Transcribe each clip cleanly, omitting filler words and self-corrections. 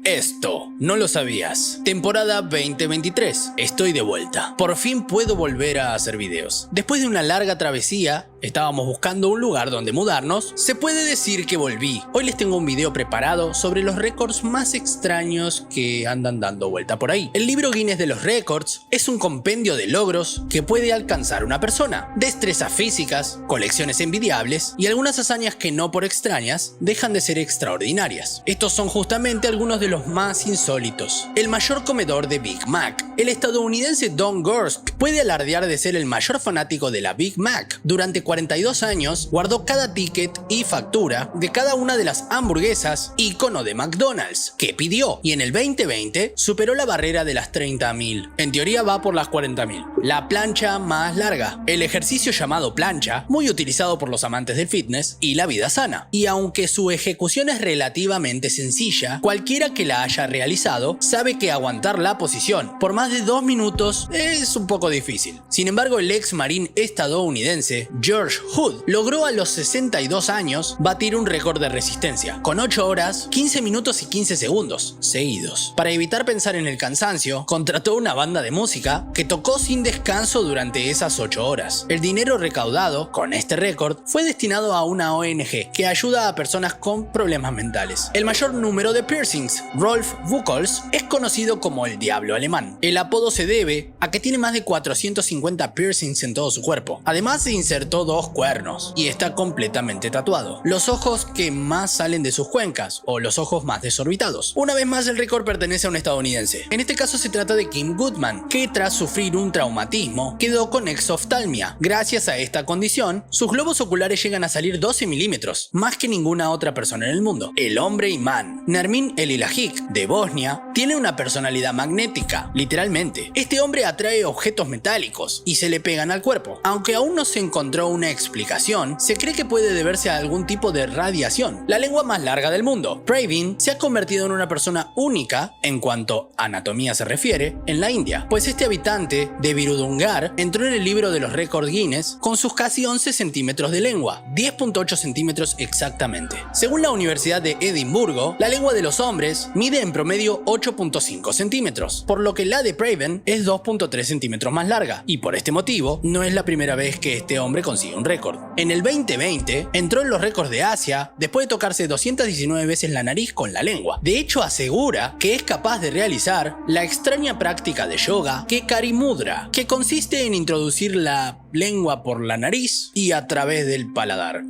Esto no lo sabías. Temporada 2023. Estoy de vuelta. Por fin puedo volver a hacer videos. Después de una larga travesía, estábamos buscando un lugar donde mudarnos. Se puede decir que volví. Hoy les tengo un video preparado sobre los récords más extraños que andan dando vuelta por ahí. El libro Guinness de los récords es un compendio de logros que puede alcanzar una persona. Destrezas físicas, colecciones envidiables y algunas hazañas que no por extrañas dejan de ser extraordinarias. Estos son justamente algunos de los más insólitos. El mayor comedor de Big Mac. El estadounidense Don Gorsk puede alardear de ser el mayor fanático de la Big Mac. Durante 42 años guardó cada ticket y factura de cada una de las hamburguesas ícono de McDonald's que pidió, y en el 2020 superó la barrera de las 30.000. En teoría va por las 40.000. La plancha más larga. El ejercicio llamado plancha, muy utilizado por los amantes del fitness y la vida sana. Y aunque su ejecución es relativamente sencilla, cualquiera que la haya realizado sabe que aguantar la posición por más de 2 minutos es un poco difícil. Sin embargo, el ex marín estadounidense George Hood logró a los 62 años batir un récord de resistencia con 8 horas, 15 minutos y 15 segundos seguidos. Para evitar pensar en el cansancio, contrató una banda de música que tocó sin descanso durante esas 8 horas. El dinero recaudado con este récord fue destinado a una ONG que ayuda a personas con problemas mentales. El mayor número de piercings. Rolf Buchholz es conocido como el Diablo Alemán. El apodo se debe a que tiene más de 450 piercings en todo su cuerpo. Además se insertó 2 cuernos y está completamente tatuado. Los ojos que más salen de sus cuencas, o los ojos más desorbitados. Una vez más, el récord pertenece a un estadounidense. En este caso se trata de Kim Goodman, que tras sufrir un traumatismo quedó con exoftalmia. Gracias a esta condición, sus globos oculares llegan a salir 12 milímetros, más que ninguna otra persona en el mundo. El hombre imán. Nermin Elilahik, de Bosnia, tiene una personalidad magnética, literalmente. Este hombre atrae objetos metálicos y se le pegan al cuerpo. Aunque aún no se encontró una explicación, se cree que puede deberse a algún tipo de radiación. La lengua más larga del mundo. Pravin se ha convertido en una persona única, en cuanto a anatomía se refiere, en la India, pues este habitante de Virudungar entró en el libro de los récords Guinness con sus casi 11 centímetros de lengua, 10.8 centímetros exactamente. Según la Universidad de Edimburgo, la lengua de los hombres mide en promedio 8.5 centímetros, por lo que la de Pravin es 2.3 centímetros más larga, y por este motivo no es la primera vez que este hombre consigue un récord. En el 2020 entró en los récords de Asia después de tocarse 219 veces la nariz con la lengua. De hecho, asegura que es capaz de realizar la extraña práctica de yoga Kekari Mudra, que consiste en introducir la lengua por la nariz y a través del paladar.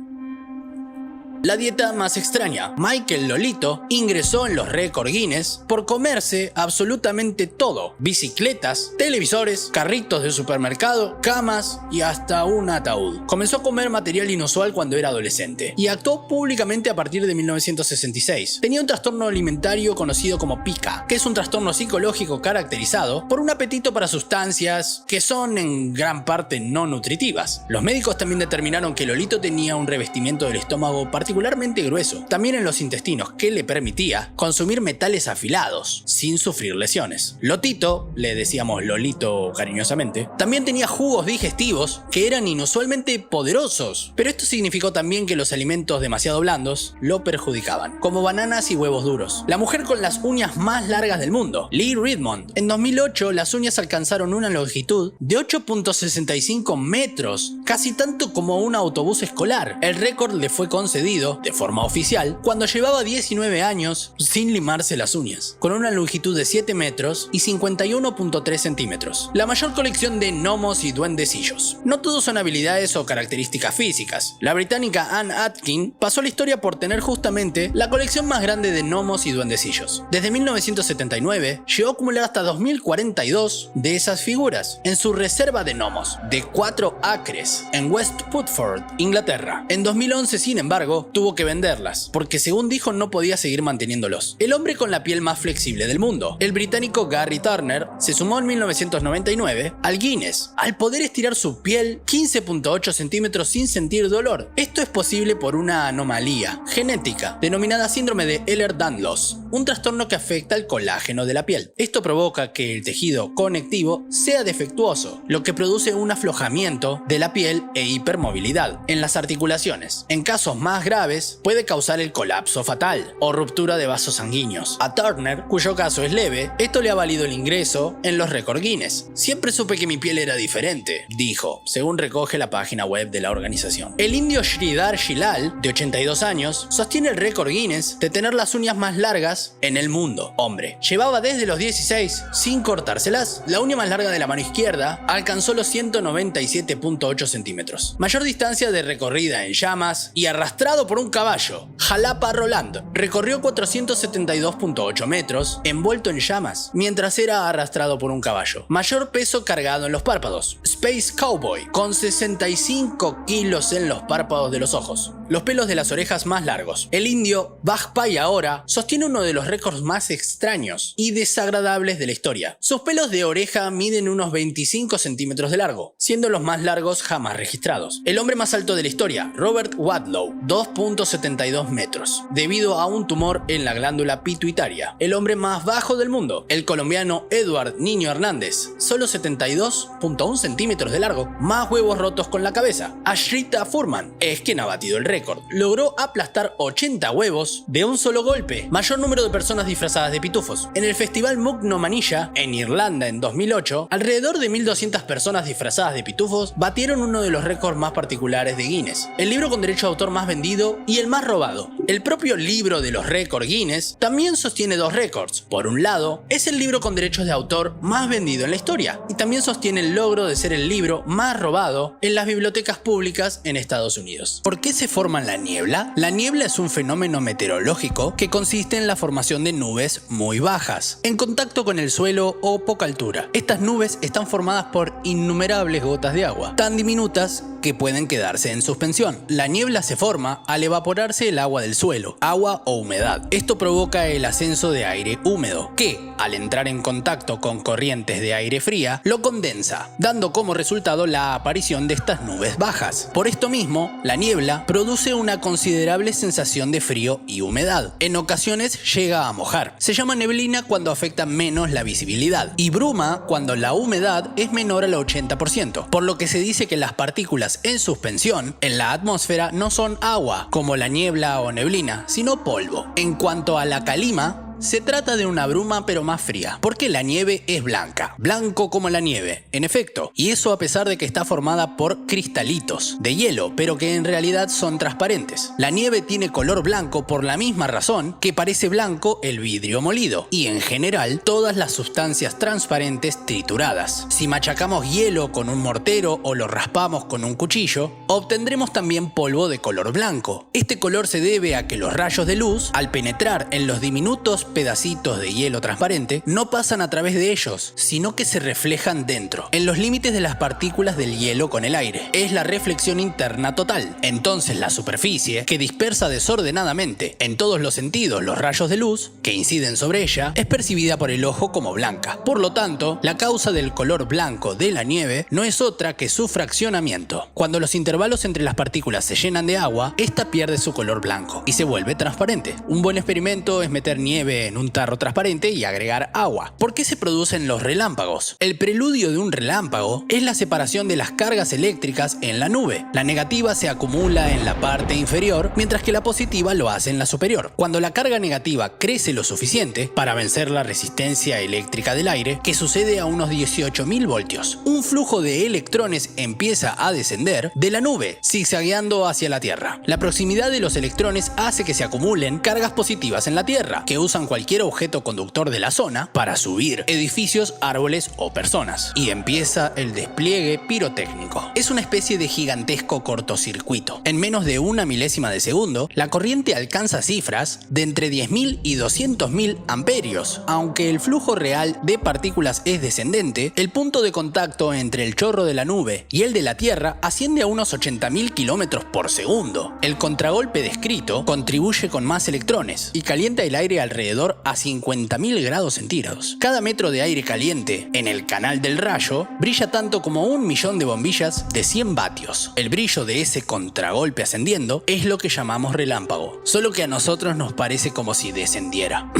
La dieta más extraña. Michael Lolito ingresó en los récords Guinness por comerse absolutamente todo: bicicletas, televisores, carritos de supermercado, camas y hasta un ataúd. Comenzó a comer material inusual cuando era adolescente y actuó públicamente a partir de 1966. Tenía un trastorno alimentario conocido como pica, que es un trastorno psicológico caracterizado por un apetito para sustancias que son en gran parte no nutritivas. Los médicos también determinaron que Lolito tenía un revestimiento del estómago particularmente grueso, también en los intestinos, que le permitía consumir metales afilados sin sufrir lesiones. Lotito, le decíamos Lolito cariñosamente, también tenía jugos digestivos que eran inusualmente poderosos, pero esto significó también que los alimentos demasiado blandos lo perjudicaban, como bananas y huevos duros. La mujer con las uñas más largas del mundo, Lee Redmond. En 2008 las uñas alcanzaron una longitud de 8.65 metros, casi tanto como un autobús escolar. El récord le fue concedido de forma oficial cuando llevaba 19 años sin limarse las uñas, con una longitud de 7 metros y 51.3 centímetros. La mayor colección de gnomos y duendecillos. No todos son habilidades o características físicas. La británica Anne Atkin pasó a la historia por tener justamente la colección más grande de gnomos y duendecillos. Desde 1979 llegó a acumular hasta 2042 de esas figuras en su reserva de gnomos de 4 acres en West Putford, Inglaterra. En 2011, sin embargo, tuvo que venderlas, porque según dijo no podía seguir manteniéndolos. El hombre con la piel más flexible del mundo. El británico Gary Turner se sumó en 1999 al Guinness, al poder estirar su piel 15.8 centímetros sin sentir dolor. Esto es posible por una anomalía genética denominada síndrome de Ehlers-Danlos, un trastorno que afecta al colágeno de la piel. Esto provoca que el tejido conectivo sea defectuoso, lo que produce un aflojamiento de la piel e hipermovilidad en las articulaciones. En casos más graves, graves, puede causar el colapso fatal o ruptura de vasos sanguíneos. A Turner, cuyo caso es leve, esto le ha valido el ingreso en los récords Guinness. Siempre supe que mi piel era diferente, dijo, según recoge la página web de la organización. El indio Sridhar Shilal, de 82 años, sostiene el récord Guinness de tener las uñas más largas en el mundo. Hombre, llevaba desde los 16 sin cortárselas. La uña más larga de la mano izquierda alcanzó los 197.8 centímetros. Mayor distancia de recorrida en llamas y arrastrado por un caballo. Jalapa Roland recorrió 472.8 metros envuelto en llamas mientras era arrastrado por un caballo. Mayor peso cargado en los párpados. Space Cowboy, con 65 kilos en los párpados de los ojos. Los pelos de las orejas más largos. El indio Vajpayee ahora sostiene uno de los récords más extraños y desagradables de la historia. Sus pelos de oreja miden unos 25 centímetros de largo, siendo los más largos jamás registrados. El hombre más alto de la historia, Robert Wadlow, 2.72 metros, debido a un tumor en la glándula pituitaria. El hombre más bajo del mundo, el colombiano Edward Niño Hernández, solo 72.1 centímetros de largo, más huevos rotos con la cabeza. Ashrita Furman es quien ha batido el récord. Logró aplastar 80 huevos de un solo golpe, mayor número de personas disfrazadas de pitufos. En el festival Mugnomanilla, en Irlanda en 2008, alrededor de 1200 personas disfrazadas de pitufos batieron uno de los récords más particulares de Guinness, el libro con derecho de autor más vendido y el más robado. El propio libro de los récords Guinness también sostiene dos récords. Por un lado, es el libro con derechos de autor más vendido en la historia, y también sostiene el logro de ser el libro más robado en las bibliotecas públicas en Estados Unidos. ¿Por qué se forma la niebla? La niebla es un fenómeno meteorológico que consiste en la formación de nubes muy bajas, en contacto con el suelo o poca altura. Estas nubes están formadas por innumerables gotas de agua, tan diminutas que pueden quedarse en suspensión. La niebla se forma al evaporarse el agua del suelo, agua o humedad. Esto provoca el ascenso de aire húmedo, que, al entrar en contacto con corrientes de aire fría, lo condensa, dando como resultado la aparición de estas nubes bajas. Por esto mismo, la niebla produce una considerable sensación de frío y humedad. En ocasiones llega a mojar. Se llama neblina cuando afecta menos la visibilidad, y bruma cuando la humedad es menor al 80%, por lo que se dice que las partículas en suspensión en la atmósfera no son agua, como la niebla o neblina, sino polvo. En cuanto a la calima, se trata de una bruma pero más fría, porque la nieve es blanca, blanco como la nieve, en efecto, y eso a pesar de que está formada por cristalitos de hielo, pero que en realidad son transparentes. La nieve tiene color blanco por la misma razón que parece blanco el vidrio molido, y en general todas las sustancias transparentes trituradas. Si machacamos hielo con un mortero o lo raspamos con un cuchillo, obtendremos también polvo de color blanco. Este color se debe a que los rayos de luz, al penetrar en los diminutos pedacitos de hielo transparente, no pasan a través de ellos, sino que se reflejan dentro, en los límites de las partículas del hielo con el aire. Es la reflexión interna total. Entonces la superficie, que dispersa desordenadamente en todos los sentidos los rayos de luz que inciden sobre ella, es percibida por el ojo como blanca. Por lo tanto, la causa del color blanco de la nieve no es otra que su fraccionamiento. Cuando los intervalos entre las partículas se llenan de agua, esta pierde su color blanco y se vuelve transparente. Un buen experimento es meter nieve en un tarro transparente y agregar agua. ¿Por qué se producen los relámpagos? El preludio de un relámpago es la separación de las cargas eléctricas en la nube. La negativa se acumula en la parte inferior, mientras que la positiva lo hace en la superior. Cuando la carga negativa crece lo suficiente para vencer la resistencia eléctrica del aire, que sucede a unos 18.000 voltios, un flujo de electrones empieza a descender de la nube, zigzagueando hacia la Tierra. La proximidad de los electrones hace que se acumulen cargas positivas en la Tierra, que usan cualquier objeto conductor de la zona para subir edificios, árboles o personas. Y empieza el despliegue pirotécnico. Es una especie de gigantesco cortocircuito. En menos de una milésima de segundo, la corriente alcanza cifras de entre 10.000 y 200.000 amperios. Aunque el flujo real de partículas es descendente, el punto de contacto entre el chorro de la nube y el de la Tierra asciende a unos 80.000 kilómetros por segundo. El contragolpe descrito contribuye con más electrones y calienta el aire alrededor a 50.000 grados centígrados. Cada metro de aire caliente en el canal del rayo brilla tanto como 1.000.000 de bombillas de 100 vatios. El brillo de ese contragolpe ascendiendo es lo que llamamos relámpago, solo que a nosotros nos parece como si descendiera.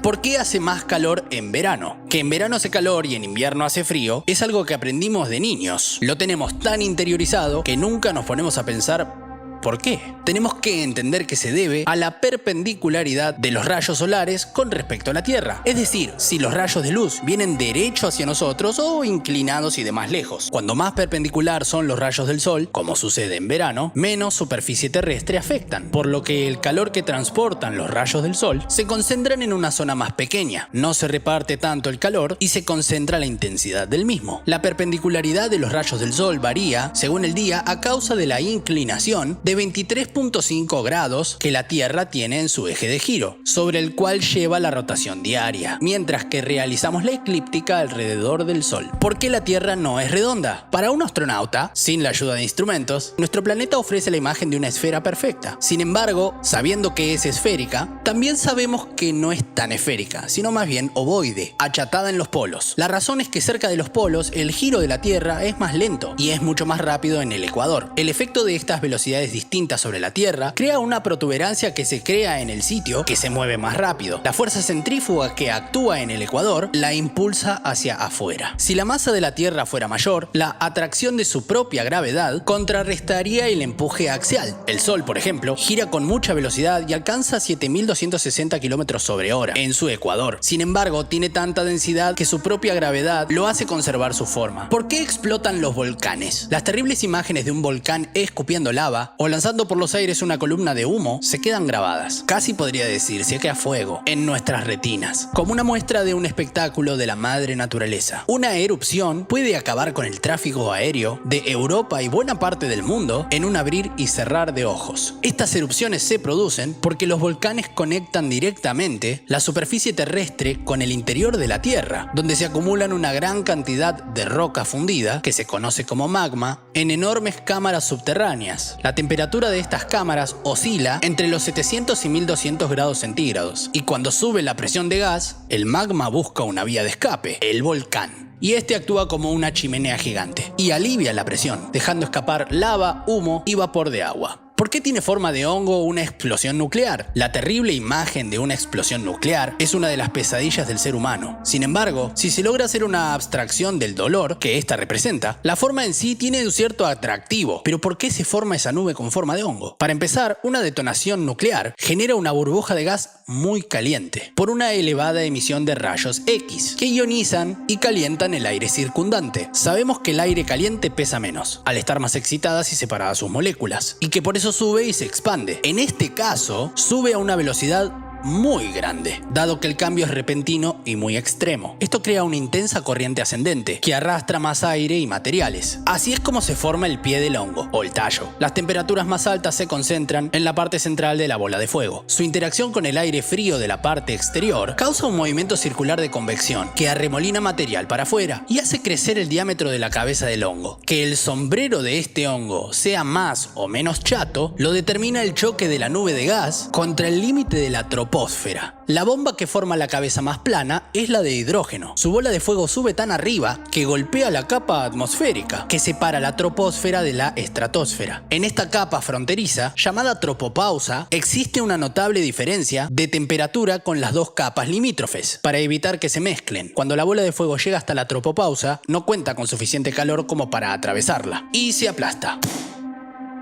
¿Por qué hace más calor en verano? Que en verano hace calor y en invierno hace frío es algo que aprendimos de niños. Lo tenemos tan interiorizado que nunca nos ponemos a pensar ¿por qué? Tenemos que entender que se debe a la perpendicularidad de los rayos solares con respecto a la Tierra. Es decir, si los rayos de luz vienen derecho hacia nosotros o inclinados y de más lejos. Cuando más perpendicular son los rayos del Sol, como sucede en verano, menos superficie terrestre afectan, por lo que el calor que transportan los rayos del Sol se concentran en una zona más pequeña, no se reparte tanto el calor y se concentra la intensidad del mismo. La perpendicularidad de los rayos del Sol varía, según el día, a causa de la inclinación de 23.5 grados que la Tierra tiene en su eje de giro, sobre el cual lleva la rotación diaria, mientras que realizamos la eclíptica alrededor del Sol. ¿Por qué la Tierra no es redonda? Para un astronauta, sin la ayuda de instrumentos, nuestro planeta ofrece la imagen de una esfera perfecta. Sin embargo, sabiendo que es esférica, también sabemos que no es tan esférica, sino más bien ovoide, achatada en los polos. La razón es que cerca de los polos, el giro de la Tierra es más lento y es mucho más rápido en el ecuador. El efecto de estas velocidades distintas sobre la Tierra crea una protuberancia que se crea en el sitio que se mueve más rápido. La fuerza centrífuga que actúa en el ecuador la impulsa hacia afuera. Si la masa de la Tierra fuera mayor, la atracción de su propia gravedad contrarrestaría el empuje axial. El Sol, por ejemplo, gira con mucha velocidad y alcanza 7.260 km/h en su ecuador. Sin embargo, tiene tanta densidad que su propia gravedad lo hace conservar su forma. ¿Por qué explotan los volcanes? Las terribles imágenes de un volcán escupiendo lava o lanzando por los aires una columna de humo se quedan grabadas, casi podría decirse que a fuego, en nuestras retinas, como una muestra de un espectáculo de la madre naturaleza. Una erupción puede acabar con el tráfico aéreo de Europa y buena parte del mundo en un abrir y cerrar de ojos. Estas erupciones se producen porque los volcanes conectan directamente la superficie terrestre con el interior de la Tierra, donde se acumulan una gran cantidad de roca fundida, que se conoce como magma, en enormes cámaras subterráneas. La temperatura de estas cámaras oscila entre los 700 y 1200 grados centígrados, y cuando sube la presión de gas, el magma busca una vía de escape, el volcán. Y este actúa como una chimenea gigante y alivia la presión, dejando escapar lava, humo y vapor de agua. ¿Por qué tiene forma de hongo una explosión nuclear? La terrible imagen de una explosión nuclear es una de las pesadillas del ser humano. Sin embargo, si se logra hacer una abstracción del dolor que esta representa, la forma en sí tiene un cierto atractivo. Pero ¿por qué se forma esa nube con forma de hongo? Para empezar, una detonación nuclear genera una burbuja de gas muy caliente por una elevada emisión de rayos X que ionizan y calientan el aire circundante. Sabemos que el aire caliente pesa menos al estar más excitadas y separadas sus moléculas, y que por eso sube y se expande. En este caso, sube a una velocidad muy grande, dado que el cambio es repentino y muy extremo. Esto crea una intensa corriente ascendente que arrastra más aire y materiales. Así es como se forma el pie del hongo o el tallo. Las temperaturas más altas se concentran en la parte central de la bola de fuego. Su interacción con el aire frío de la parte exterior causa un movimiento circular de convección que arremolina material para afuera y hace crecer el diámetro de la cabeza del hongo. Que el sombrero de este hongo sea más o menos chato lo determina el choque de la nube de gas contra el límite de la troposfera. La bomba que forma la cabeza más plana es la de hidrógeno. Su bola de fuego sube tan arriba que golpea la capa atmosférica que separa la troposfera de la estratosfera. En esta capa fronteriza, llamada tropopausa, existe una notable diferencia de temperatura con las dos capas limítrofes, para evitar que se mezclen. Cuando la bola de fuego llega hasta la tropopausa, no cuenta con suficiente calor como para atravesarla y se aplasta.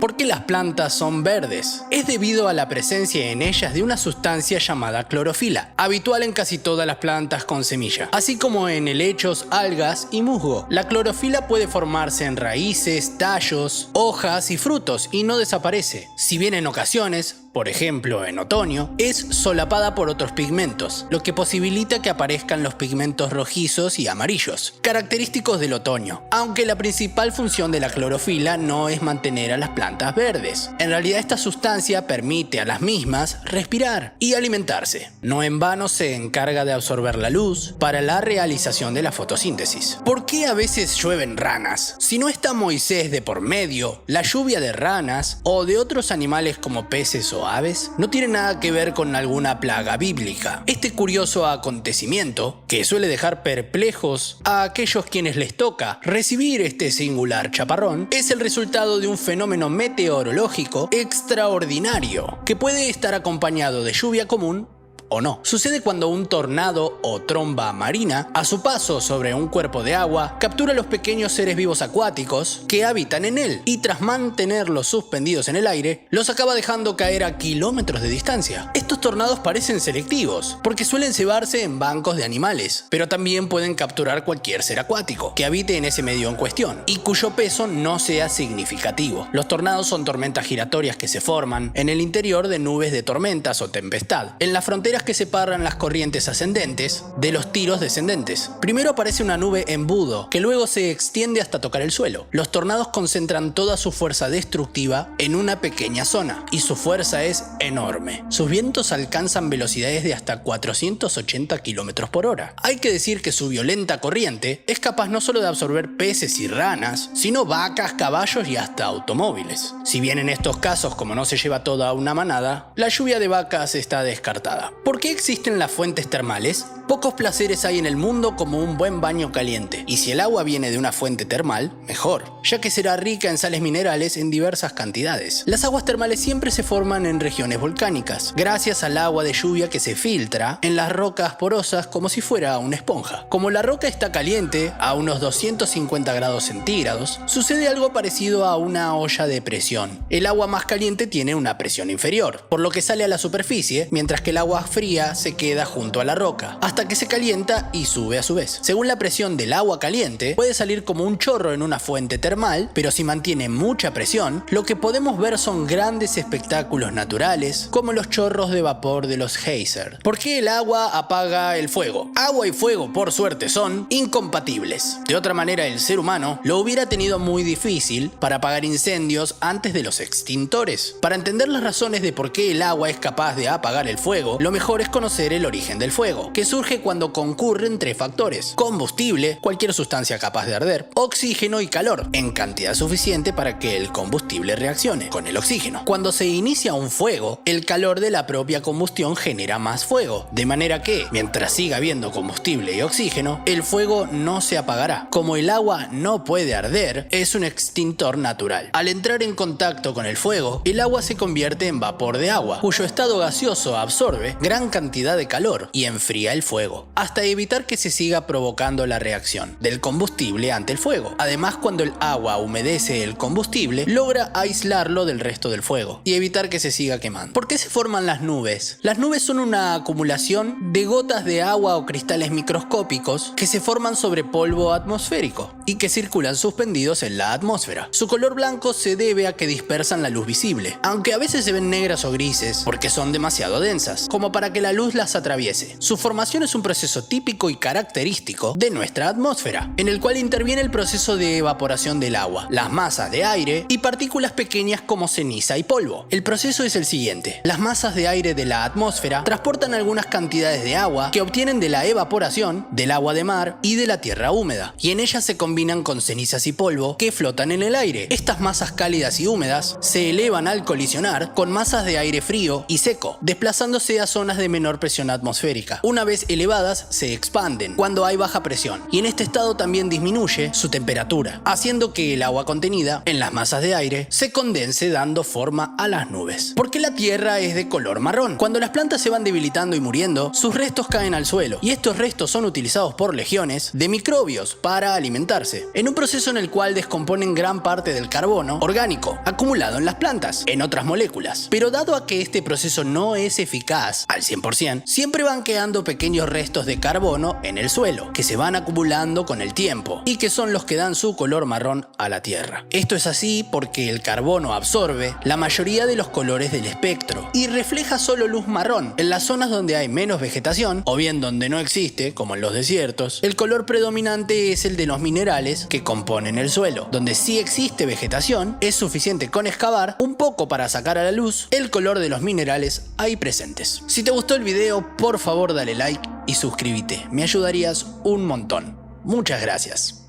¿Por qué las plantas son verdes? Es debido a la presencia en ellas de una sustancia llamada clorofila, habitual en casi todas las plantas con semilla, así como en helechos, algas y musgo. La clorofila puede formarse en raíces, tallos, hojas y frutos y no desaparece. Si bien en ocasiones, por ejemplo en otoño, es solapada por otros pigmentos, lo que posibilita que aparezcan los pigmentos rojizos y amarillos, característicos del otoño, aunque la principal función de la clorofila no es mantener a las plantas verdes. En realidad esta sustancia permite a las mismas respirar y alimentarse. No en vano se encarga de absorber la luz para la realización de la fotosíntesis. ¿Por qué a veces llueven ranas? Si no está Moisés de por medio, la lluvia de ranas o de otros animales como peces o aves no tiene nada que ver con alguna plaga bíblica. Este curioso acontecimiento, que suele dejar perplejos a aquellos quienes les toca recibir este singular chaparrón, es el resultado de un fenómeno meteorológico extraordinario que puede estar acompañado de lluvia común o no. Sucede cuando un tornado o tromba marina, a su paso sobre un cuerpo de agua, captura los pequeños seres vivos acuáticos que habitan en él y tras mantenerlos suspendidos en el aire, los acaba dejando caer a kilómetros de distancia. Estos tornados parecen selectivos, porque suelen cebarse en bancos de animales, pero también pueden capturar cualquier ser acuático que habite en ese medio en cuestión y cuyo peso no sea significativo. Los tornados son tormentas giratorias que se forman en el interior de nubes de tormentas o tempestad, en las fronteras que separan las corrientes ascendentes de los tiros descendentes. Primero aparece una nube embudo, que luego se extiende hasta tocar el suelo. Los tornados concentran toda su fuerza destructiva en una pequeña zona, y su fuerza es enorme. Sus vientos alcanzan velocidades de hasta 480 km por hora. Hay que decir que su violenta corriente es capaz no solo de absorber peces y ranas, sino vacas, caballos y hasta automóviles. Si bien en estos casos, como no se lleva toda una manada, la lluvia de vacas está descartada. ¿Por qué existen las fuentes termales? Pocos placeres hay en el mundo como un buen baño caliente, y si el agua viene de una fuente termal, mejor, ya que será rica en sales minerales en diversas cantidades. Las aguas termales siempre se forman en regiones volcánicas, gracias al agua de lluvia que se filtra en las rocas porosas como si fuera una esponja. Como la roca está caliente, a unos 250 grados centígrados, sucede algo parecido a una olla de presión. El agua más caliente tiene una presión inferior, por lo que sale a la superficie, mientras que el agua fría se queda junto a la roca, hasta que se calienta y sube a su vez. Según la presión del agua caliente, puede salir como un chorro en una fuente termal, pero si mantiene mucha presión, lo que podemos ver son grandes espectáculos naturales, como los chorros de vapor de los geysers. ¿Por qué el agua apaga el fuego? Agua y fuego, por suerte, son incompatibles. De otra manera, el ser humano lo hubiera tenido muy difícil para apagar incendios antes de los extintores. Para entender las razones de por qué el agua es capaz de apagar el fuego, lo mejor es conocer el origen del fuego, que surge cuando concurren tres factores: combustible, cualquier sustancia capaz de arder; oxígeno y calor, en cantidad suficiente para que el combustible reaccione con el oxígeno. Cuando se inicia un fuego, el calor de la propia combustión genera más fuego, de manera que, mientras siga habiendo combustible y oxígeno, el fuego no se apagará. Como el agua no puede arder, es un extintor natural. Al entrar en contacto con el fuego, el agua se convierte en vapor de agua, cuyo estado gaseoso absorbe gran cantidad de calor y enfría el fuego, hasta evitar que se siga provocando la reacción del combustible ante el fuego. Además, cuando el agua humedece el combustible, logra aislarlo del resto del fuego y evitar que se siga quemando. ¿Por qué se forman las nubes? Las nubes son una acumulación de gotas de agua o cristales microscópicos que se forman sobre polvo atmosférico y que circulan suspendidos en la atmósfera. Su color blanco se debe a que dispersan la luz visible, aunque a veces se ven negras o grises porque son demasiado densas, como para que la luz las atraviese. Su formación es un proceso típico y característico de nuestra atmósfera, en el cual interviene el proceso de evaporación del agua, las masas de aire y partículas pequeñas como ceniza y polvo. El proceso es el siguiente: las masas de aire de la atmósfera transportan algunas cantidades de agua que obtienen de la evaporación del agua de mar y de la tierra húmeda, y en ellas se combinan con cenizas y polvo que flotan en el aire. Estas masas cálidas y húmedas se elevan al colisionar con masas de aire frío y seco, desplazándose a zonas de menor presión atmosférica. Una vez elevadas, se expanden cuando hay baja presión, y en este estado también disminuye su temperatura, haciendo que el agua contenida en las masas de aire se condense, dando forma a las nubes. ¿Por qué la Tierra es de color marrón? Cuando las plantas se van debilitando y muriendo, sus restos caen al suelo, y estos restos son utilizados por legiones de microbios para alimentarse, en un proceso en el cual descomponen gran parte del carbono orgánico acumulado en las plantas en otras moléculas. Pero dado a que este proceso no es eficaz al 100%, siempre van quedando pequeños restos de carbono en el suelo, que se van acumulando con el tiempo y que son los que dan su color marrón a la Tierra. Esto es así porque el carbono absorbe la mayoría de los colores del espectro y refleja solo luz marrón. En las zonas donde hay menos vegetación, o bien donde no existe, como en los desiertos, el color predominante es el de los minerales que componen el suelo. Donde sí existe vegetación, es suficiente con excavar un poco para sacar a la luz el color de los minerales ahí presentes. Si te gustó el video, por favor dale like y suscríbete, me ayudarías un montón. Muchas gracias.